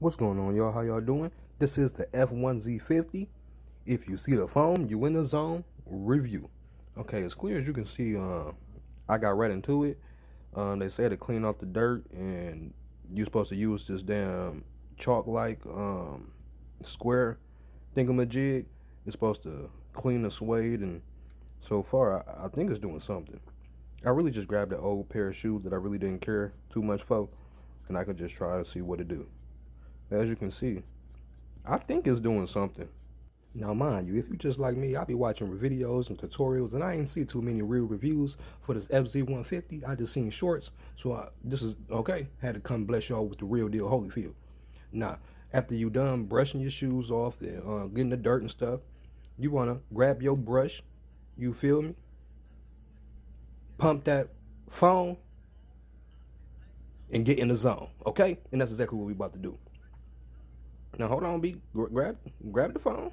What's going on, y'all? How y'all doing? This is the F1Z50. If you see the phone, you in the zone. Review. Okay, as clear as you can see, I got right into it. They said to clean off the dirt, and you're supposed to use this damn chalk-like square thingamajig. It's supposed to clean the suede, and so far, I think it's doing something. I really just grabbed an old pair of shoes that I really didn't care too much for, and I could just try to see what it do. As you can see, I think it's doing something. Now, mind you, if you just like me, I be watching videos and tutorials, and I ain't see too many real reviews for this FZ150. I just seen shorts, so this is okay. Had to come bless y'all with the real deal Holyfield. Now, after you done brushing your shoes off and getting the dirt and stuff, you wanna grab your brush. You feel me? Pump that phone and get in the zone, okay? And that's exactly what we about to do. Now hold on, grab the phone,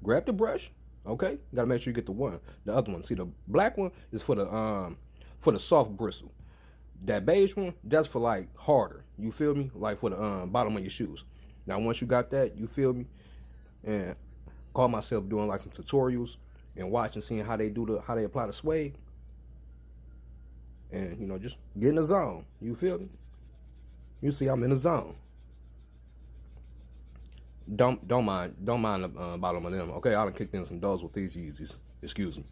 grab the brush, okay? Gotta make sure you get the other one. See, the black one is for the soft bristle. That beige one, that's for like harder. You feel me? Like for the bottom of your shoes. Now once you got that, you feel me? And call myself doing like some tutorials and watching, seeing how they apply the suede. And just get in the zone. You feel me? You see, I'm in the zone. Don't mind the bottom of them. Okay, I done kicked in some doors with these Yeezys. Excuse me.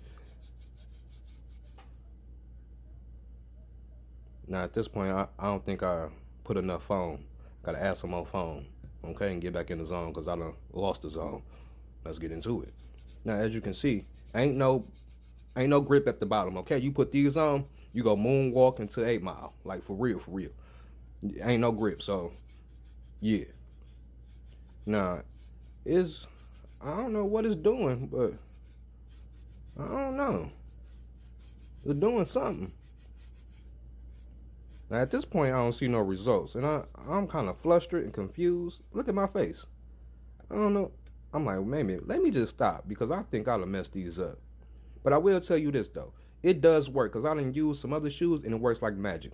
Now at this point, I don't think I put enough foam. Gotta add some more foam. Okay, and get back in the zone because I done lost the zone. Let's get into it. Now as you can see, ain't no grip at the bottom. Okay, you put these on, you go moonwalk into 8 Mile. Like for real, for real. Ain't no grip, so yeah. Now, I don't know what it's doing, but I don't know. It's doing something. Now, at this point, I don't see no results, and I'm kind of flustered and confused. Look at my face. I don't know. I'm like, maybe, let me just stop, because I think I'll have messed these up. But I will tell you this, though. It does work, because I done used some other shoes, and it works like magic.